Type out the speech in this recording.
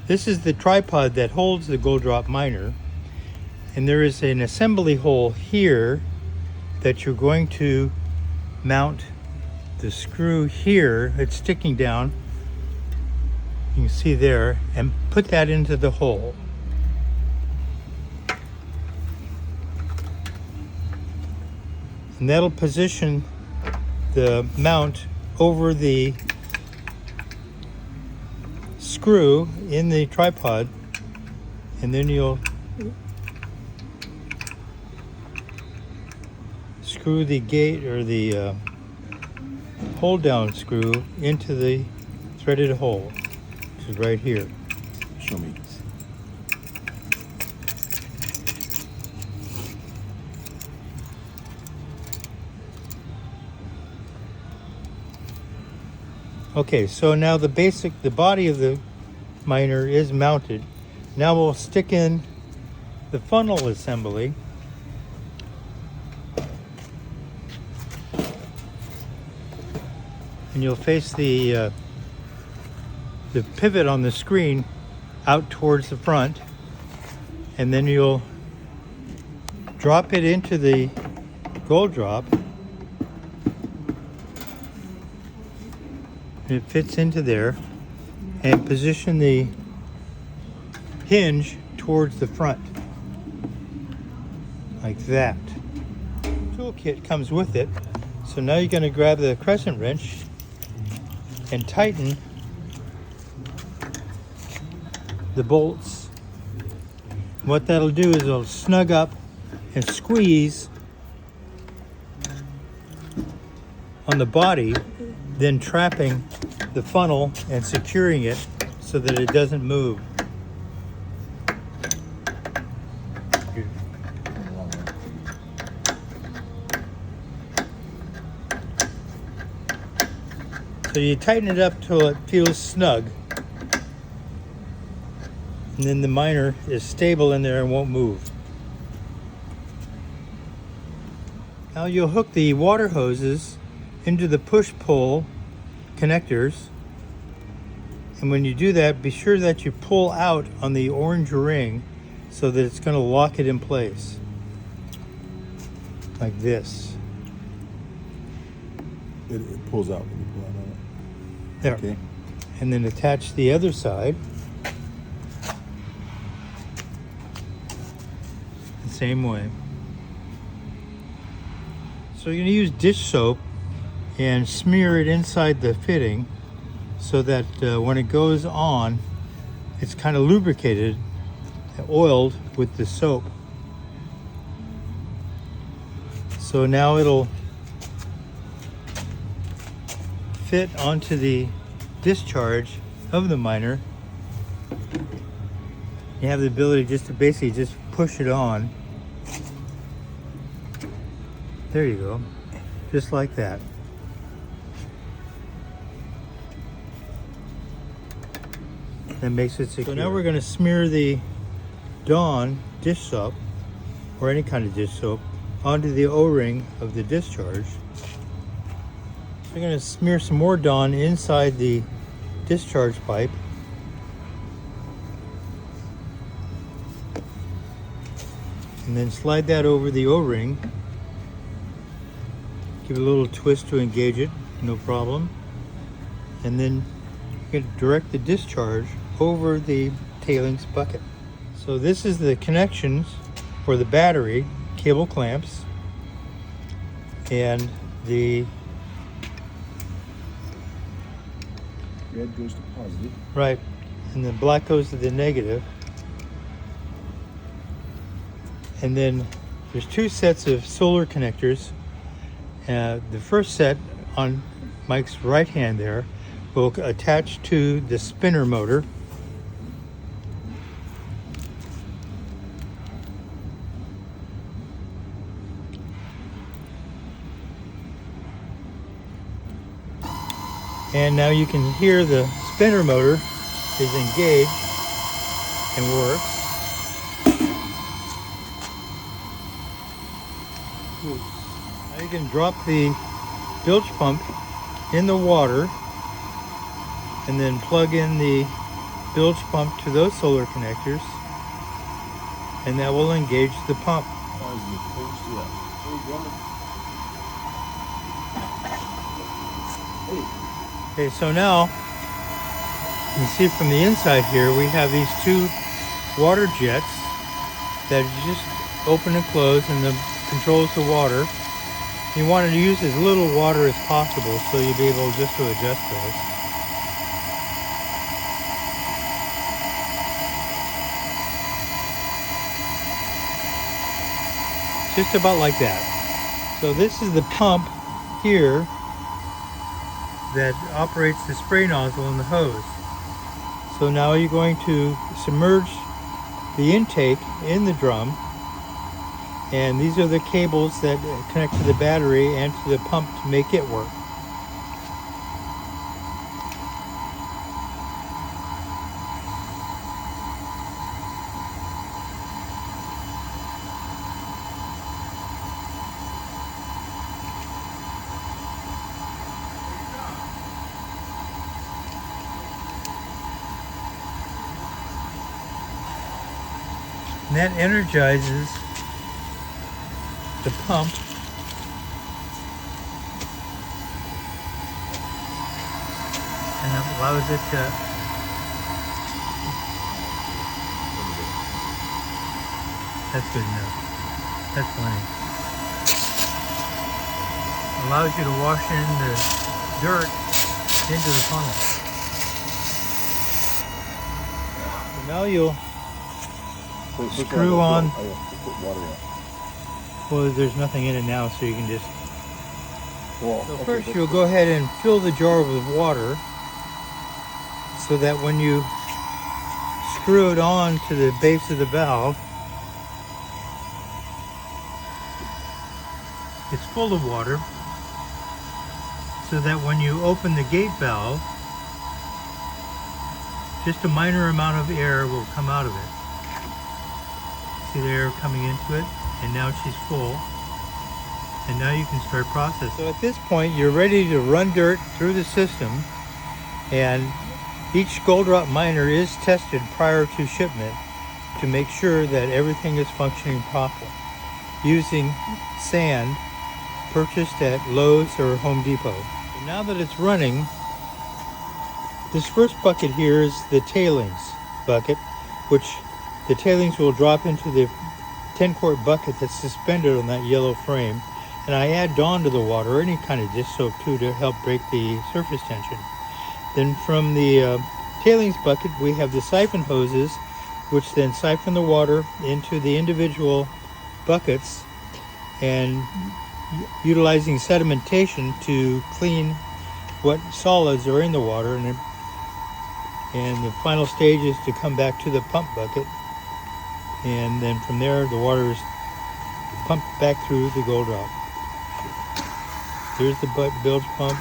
This is the tripod that holds the Goldrop Miner, and there is an assembly hole here that you're going to mount the screw here. It's sticking down, you can see there, and put that into the hole. And that'll position the mount over the screw in the tripod, and then you'll screw the gate or the hold down screw into the threaded hole, which is right here. Show me. Okay, so now the body of the miner is mounted. Now we'll stick in the funnel assembly. And you'll face the pivot on the screen out towards the front, and then you'll drop it into the Goldrop. It fits into there, and position the hinge towards the front like that. Toolkit comes with it, so now you're going to grab the crescent wrench and tighten the bolts. What that'll do is it'll snug up and squeeze on the body, then trapping the funnel and securing it so that it doesn't move. So you tighten it up till it feels snug, and then the miner is stable in there and won't move. Now you'll hook the water hoses into the push-pull connectors, and when you do that, be sure that you pull out on the orange ring so that it's going to lock it in place like this. It pulls out when you pull out on it. There. Okay. And then attach the other side the same way. So you're going to use dish soap and smear it inside the fitting so that when it goes on, it's kind of lubricated, oiled with the soap. So now it'll fit onto the discharge of the miner. You have the ability just to basically just push it on. There you go, just like that. That makes it secure. So now we're going to smear the Dawn dish soap, or any kind of dish soap, onto the O-ring of the discharge. We're going to smear some more Dawn inside the discharge pipe. And then slide that over the O-ring. Give it a little twist to engage it, no problem. And then you're going to direct the discharge over the tailings bucket. So this is the connections for the battery, cable clamps, and the Red goes to positive. right, and then black goes to the negative. And then there's two sets of solar connectors. The first set on Mike's right hand there will attach to the spinner motor. And now you can hear the spinner motor is engaged and works. Now you can drop the bilge pump in the water and then plug in the bilge pump to those solar connectors, and that will engage the pump. Okay, so now you can see from the inside here we have these two water jets that just open and close, and the controls the water. You want to use as little water as possible, so you'll be able just to adjust those. Just about like that. So this is the pump here that operates the spray nozzle and the hose. So now you're going to submerge the intake in the drum, and these are the cables that connect to the battery and to the pump to make it work. And that energizes the pump and allows it to that's good enough. That's plenty. Allows you to wash in the dirt into the funnel. So now you'll screw on. Well, there's nothing in it now, so you can just... So first you'll go ahead and fill the jar with water so that when you screw it on to the base of the valve, it's full of water, so that when you open the gate valve, just a minor amount of air will come out of it. See the air coming into it? And now she's full. And now you can start processing. So at this point, you're ready to run dirt through the system, and each Goldrop miner is tested prior to shipment to make sure that everything is functioning properly, using sand purchased at Lowe's or Home Depot. And now that it's running, this first bucket here is the tailings bucket, which the tailings will drop into the 10-quart bucket that's suspended on that yellow frame. And I add Dawn to the water, any kind of dish soap too, to help break the surface tension. Then from the tailings bucket, we have the siphon hoses, which then siphon the water into the individual buckets, and utilizing sedimentation to clean what solids are in the water. And the final stage is to come back to the pump bucket, and then from there the water is pumped back through the Goldrop. Here's the bilge pump.